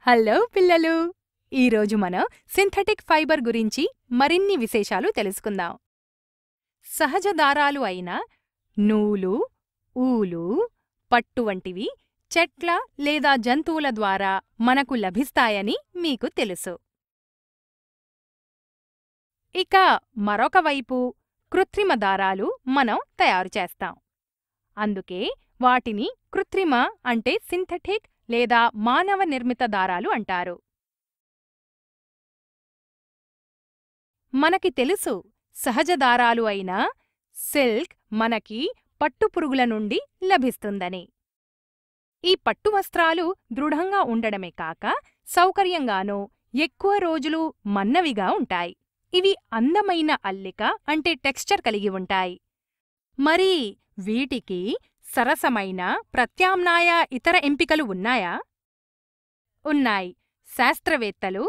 Hello పిల్లలు! ఈరోజు మనం సింథటిక్ ఫైబర్ గురించి మరిన్ని విశేషాలు తెలుసుకుందాం. సహజ దారాలు అయిన నూలు, ఊలు, పట్టు వంటివి చెట్ల లేదా జంతువుల ద్వారా మనకు లభిస్తాయని మీకు తెలుసు. ఇక మరొక వైపు కృత్రిమ దారాలు మనం తయారు చేస్తాం. అందుకే వాటిని కృత్రిమ అంటే సింథటిక్ లేదా మానవ నిర్మిత దారాలు అంటారు. మనకి తెలుసు సహజ దారాలు అయిన సిల్క్ మనకి పట్టుపురుగుల నుండి లభిస్తుందని. ఈ పట్టు వస్త్రాలు దృఢంగా ఉండడమే కాక సౌకర్యంగానూ ఎక్కువ రోజులు మన్నవిగా ఉంటాయి. ఇవి అందమైన అల్లిక అంటే టెక్స్చర్ కలిగి ఉంటాయి. మరి వీటికి సరసమైన ప్రత్యామ్నాయ ఇతర ఎంపికలు ఉన్నాయా? ఉన్నాయి. శాస్త్రవేత్తలు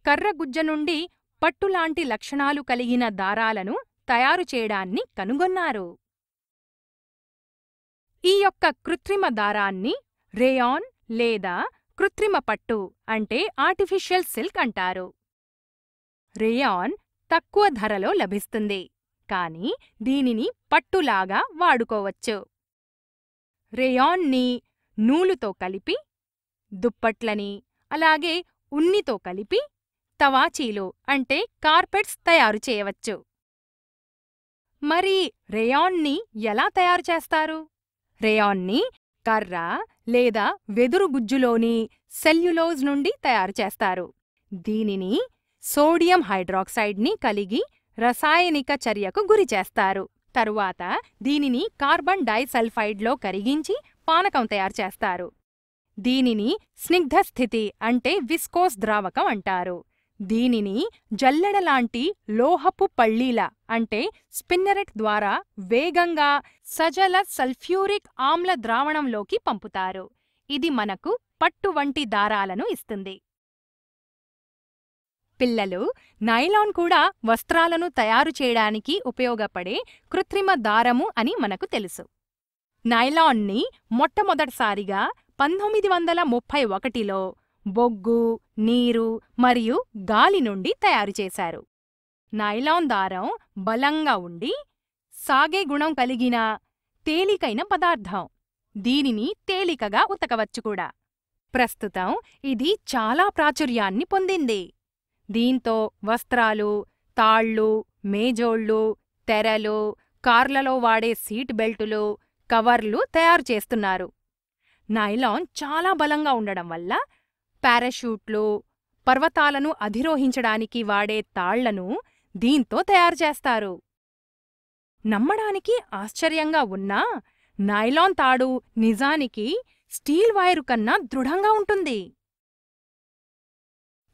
కర్రగుజ్జ నుండి పట్టులాంటి లక్షణాలు కలిగిన దారాలను తయారు చేయడాన్ని కనుగొన్నారు. ఈ యొక్క కృత్రిమ దారాన్ని రేయాన్ లేదా కృత్రిమ పట్టు అంటే ఆర్టిఫిషియల్ సిల్క్ అంటారు. రేయాన్ తక్కువ ధరలో లభిస్తుంది, కానీ దీనిని పట్టులాగా వాడుకోవచ్చు. రేయాన్ని నూలుతో కలిపి దుప్పట్లని, అలాగే ఉన్నితో కలిపి తవాచీలు అంటే కార్పెట్స్ తయారు చేయవచ్చు. మరి రేయాన్ని ఎలా తయారు చేస్తారు? రేయాన్ని కర్ర లేదా వెదురు గుజ్జులోని సెల్యులోజ్ నుండి తయారు చేస్తారు. దీనిని సోడియం హైడ్రాక్సైడ్ని కలిగి రసాయనిక చర్యకు గురిచేస్తారు. తరువాత దీనిని కార్బన్ డైసల్ఫైడ్లో కరిగించి పానకం తయారు చేస్తారు. దీనిని స్నిగ్ధస్థితి అంటే విస్కోస్ ద్రావకం అంటారు. దీనిని జల్లెడలాంటి లోహపు పళ్ళీల అంటే స్పిన్నరెట్ ద్వారా వేగంగా సజల సల్ఫ్యూరిక్ ఆమ్ల ద్రావణంలోకి పంపుతారు. ఇది మనకు పట్టు వంటి దారాలను ఇస్తుంది. పిల్లలు, నైలాన్ కూడా వస్త్రాలను తయారు చేయడానికి ఉపయోగపడే కృత్రిమ దారము అని మనకు తెలుసు. నైలాన్ని మొట్టమొదటిసారిగా 1931లో బొగ్గు, నీరు మరియు గాలి నుండి తయారు చేశారు. నైలాన్ దారం బలంగా ఉండి సాగే గుణం కలిగిన తేలికైన పదార్థం. దీనిని తేలికగా ఉతకవచ్చు కూడా. ప్రస్తుతం ఇది చాలా ప్రాచుర్యాన్ని పొందింది. దీంతో వస్త్రాలు, తాళ్ళు, మేజోళ్ళు, తెరలు, కార్లలో వాడే సీట్ బెల్టులు, కవర్లు తయారు చేస్తున్నారు. నైలాన్ చాలా బలంగా ఉండడం వల్ల పారాషూట్లు, పర్వతాలను అధిరోహించడానికి వాడే తాళ్లను దీంతో తయారు చేస్తారు. నమ్మడానికి ఆశ్చర్యంగా ఉన్నా నైలాన్ తాడు నిజానికి స్టీల్ వైరు కన్నా దృఢంగా ఉంటుంది.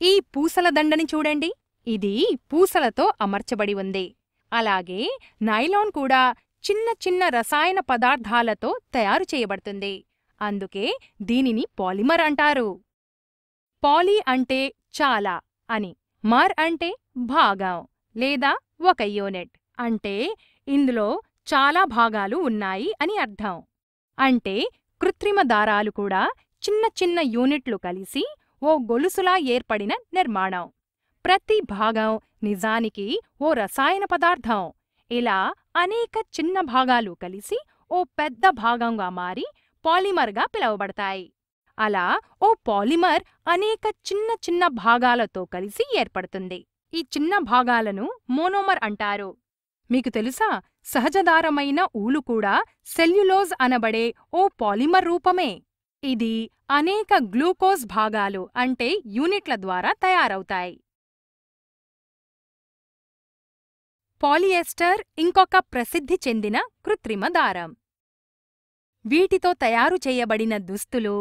ఈ పూసల దండని చూడండి. ఇది పూసలతో అమర్చబడి ఉంది. అలాగే నైలాన్ కూడా చిన్న చిన్న రసాయన పదార్థాలతో తయారు చేయబడుతుంది. అందుకే దీనిని పాలిమర్ అంటారు. పాలీ అంటే చాలా అని, మర్ అంటే భాగం లేదా ఒక యూనిట్ అంటే ఇందులో చాలా భాగాలు ఉన్నాయి అని అర్థం. అంటే కృత్రిమ దారాలు కూడా చిన్న చిన్న యూనిట్లు కలిసి ఓ గొలుసులా ఏర్పడిన నిర్మాణం. ప్రతి భాగం నిజానికి ఓ రసాయన పదార్థం. ఇలా అనేక చిన్న భాగాలు కలిసి ఓ పెద్ద భాగంగా మారి పాలిమర్గా పిలువబడతాయి. అలా ఓ పాలిమర్ అనేక చిన్న చిన్న భాగాలతో కలిసి ఏర్పడుతుంది. ఈ చిన్న భాగాలను మోనోమర్ అంటారు. మీకు తెలుసా, సహజదారమైన ఊలు కూడా సెల్యులోజ్ అనబడే ఓ పాలిమర్ రూపమే. ఇది అనేక గ్లూకోజ్ భాగాలు అంటే యూనిట్ల ద్వారా తయారవుతాయి. పాలియెస్టర్ ఇంకొక ప్రసిద్ధి చెందిన కృత్రిమ దారం. వీటితో తయారు చేయబడిన దుస్తులు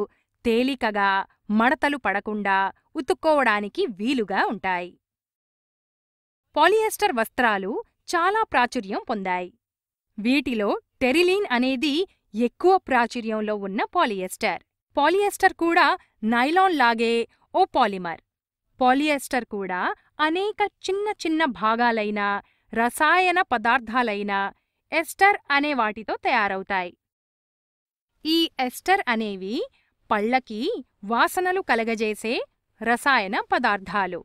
తేలికగా, మడతలు పడకుండా ఉతుక్కోవడానికి వీలుగా ఉంటాయి. పాలియెస్టర్ వస్త్రాలు చాలా ప్రాచుర్యం పొందాయి. వీటిలో టెరిలీన్ అనేది ఎక్కువ ప్రాచుర్యంలో ఉన్న పాలియెస్టర్. పాలియెస్టర్ కూడా నైలాన్ లాగే ఓ పాలిమర్. పాలియెస్టర్ కూడా అనేక చిన్న చిన్న భాగాలైన రసాయన పదార్థాలైన ఎస్టర్ అనే వాటితో తయారవుతాయి. ఈ ఎస్టర్ అనేవి పళ్ళకి వాసనలు కలగజేసే రసాయన పదార్థాలు.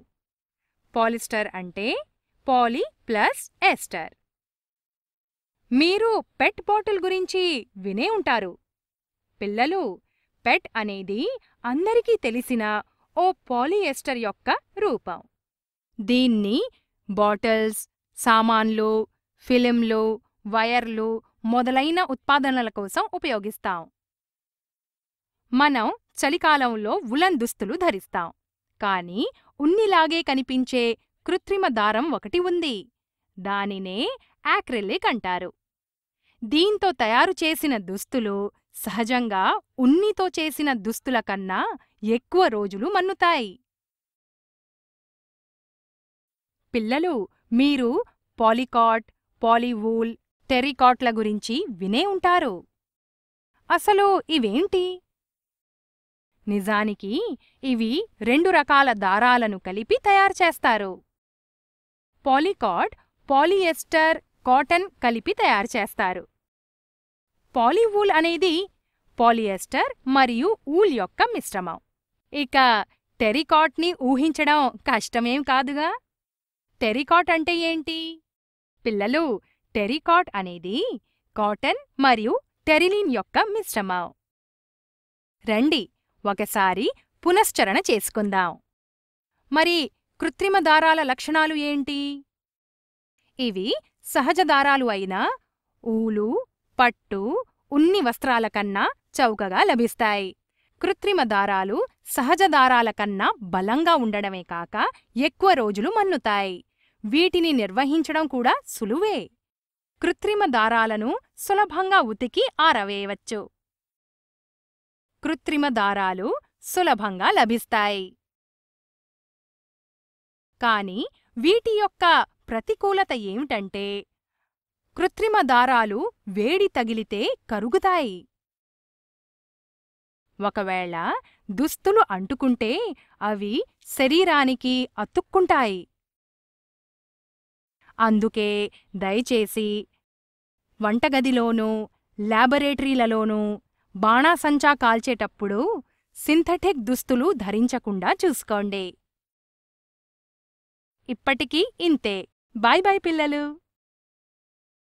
పాలిస్టర్ అంటే పాలీ ప్లస్ ఎస్టర్. మీరు పెట్ బాటిల్ గురించి వినే ఉంటారు. పిల్లలు, పెట్ అనేది అందరికీ తెలిసిన ఓ పాలిఎస్టర్ యొక్క రూపం. దీన్ని బాటిల్స్, సామాన్లు, ఫిలింలు, వైర్లు మొదలైన ఉత్పాదనల కోసం ఉపయోగిస్తాం. మనం చలికాలంలో ఉలన్ దుస్తులు ధరిస్తాం. కానీ ఉన్నిలాగే కనిపించే కృత్రిమ దారం ఒకటి ఉంది. దానినే యాక్రిలిక్ అంటారు. దీంతో తయారు చేసిన దుస్తులు సహజంగా ఉన్నితో చేసిన దుస్తుల కన్నా ఎక్కువ రోజులు మన్నుతాయి. పిల్లలు, మీరు పాలికాట్, పాలీవూల్, టెరికాట్ల గురించి వినే ఉంటారు. అసలు ఇవేంటి? నిజానికి ఇవి 2 రకాల దారాలను కలిపి తయారుచేస్తారు. పాలికాట్, పాలియెస్టర్, కాటన్ కలిపి తయారుచేస్తారు. పాలీవూల్ అనేది పాలియెస్టర్ మరియు ఊల్ యొక్క మిశ్రమం. ఇక టెరికాట్ని ఊహించడం కష్టమేం కాదుగా. టెరికాట్ అంటే ఏంటి? పిల్లలు, టెరికాట్ అనేది కాటన్ మరియు టెరిలిన్ యొక్క మిశ్రమం. రండి ఒకసారి పునశ్చరణ చేసుకుందాం. మరి కృత్రిమ దారాల లక్షణాలు ఏంటి? ఇవి సహజ దారాలు అయిన ఊలు, పట్టు, ఉన్ని వస్త్రాల కన్నా చౌకగా లభిస్తాయి. కృత్రిమ దారాలు సహజ దారాల కన్నా బలంగా ఉండడమే కాక ఎక్కువ రోజులు మన్నుతాయి. వీటిని నిర్వహించడం కూడా సులువే. కృత్రిమ దారాలను సులభంగా ఉతికి ఆరవేయవచ్చు. కృత్రిమ దారాలు సులభంగా లభిస్తాయి. కాని వీటి యొక్క ప్రతికూలత ఏమిటంటే కృత్రిమ దారాలు వేడి తగిలితే కరుగుతాయి. ఒకవేళ దుస్తులు అంటుకుంటే అవి శరీరానికి అతుక్కుంటాయి. అందుకే దయచేసి వంటగదిలోనూ, ల్యాబొరేటరీలలోనూ బాణాసంచా కాల్చేటప్పుడు సింథటిక్ దుస్తులు ధరించకుండా చూసుకోండి. ఇప్పటికీ ఇంతే. బాయ్ బాయ్ పిల్లలు.